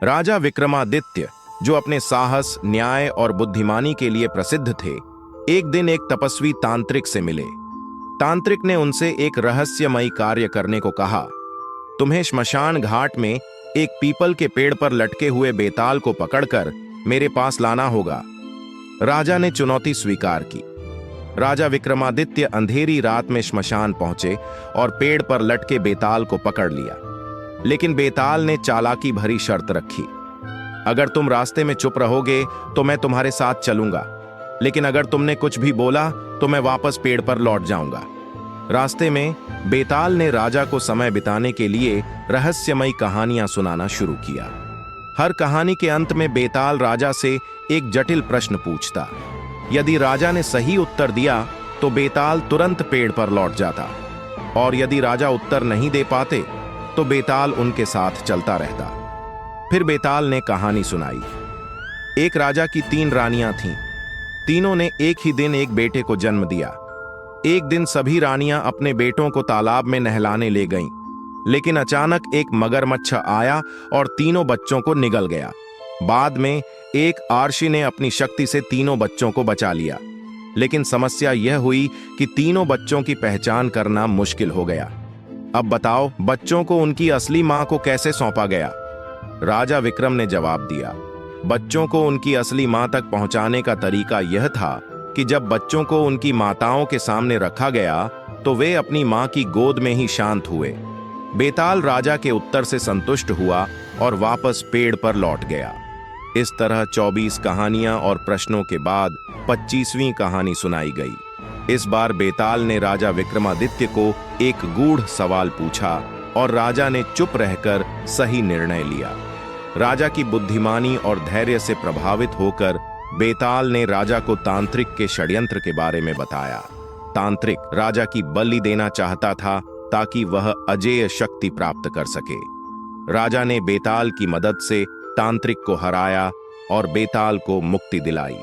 राजा विक्रमादित्य, जो अपने साहस, न्याय और बुद्धिमानी के लिए प्रसिद्ध थे, एक दिन एक तपस्वी तांत्रिक से मिले। तांत्रिक ने उनसे एक रहस्यमयी कार्य करने को कहा। तुम्हें श्मशान घाट में एक पीपल के पेड़ पर लटके हुए बेताल को पकड़कर मेरे पास लाना होगा। राजा ने चुनौती स्वीकार की। राजा विक्रमादित्य अंधेरी रात में श्मशान पहुंचे और पेड़ पर लटके बेताल को पकड़ लिया। लेकिन बेताल ने चालाकी भरी शर्त रखी। अगर तुम रास्ते में चुप रहोगे तो मैं तुम्हारे साथ चलूंगा, लेकिन अगर तुमने कुछ भी बोला तो मैं वापस पेड़ पर लौट जाऊंगा। रास्ते में बेताल ने राजा को समय बिताने के लिए रहस्यमयी कहानियां सुनाना शुरू किया। हर कहानी के अंत में बेताल राजा से एक जटिल प्रश्न पूछता। यदि राजा ने सही उत्तर दिया तो बेताल तुरंत पेड़ पर लौट जाता, और यदि राजा उत्तर नहीं दे पाते तो बेताल उनके साथ चलता रहता। फिर बेताल ने कहानी सुनाई। एक राजा की 3 रानियां थीं। तीनों ने एक ही दिन एक बेटे को जन्म दिया। एक दिन सभी रानियां अपने बेटों को तालाब में नहलाने ले गईं, लेकिन अचानक एक मगरमच्छ आया और तीनों बच्चों को निगल गया। बाद में एक आर्षि ने अपनी शक्ति से तीनों बच्चों को बचा लिया, लेकिन समस्या यह हुई कि तीनों बच्चों की पहचान करना मुश्किल हो गया। अब बताओ, बच्चों को उनकी असली मां को कैसे सौंपा गया? राजा विक्रम ने जवाब दिया, बच्चों को उनकी असली मां तक पहुंचाने का तरीका यह था कि जब बच्चों को उनकी माताओं के सामने रखा गया तो वे अपनी मां की गोद में ही शांत हुए। बेताल राजा के उत्तर से संतुष्ट हुआ और वापस पेड़ पर लौट गया। इस तरह 24 कहानियां और प्रश्नों के बाद 25वीं कहानी सुनाई गई। इस बार बेताल ने राजा विक्रमादित्य को एक गूढ़ सवाल पूछा और राजा ने चुप रहकर सही निर्णय लिया। राजा की बुद्धिमानी और धैर्य से प्रभावित होकर बेताल ने राजा को तांत्रिक के षड्यंत्र के बारे में बताया। तांत्रिक राजा की बलि देना चाहता था ताकि वह अजेय शक्ति प्राप्त कर सके। राजा ने बेताल की मदद से तांत्रिक को हराया और बेताल को मुक्ति दिलाई।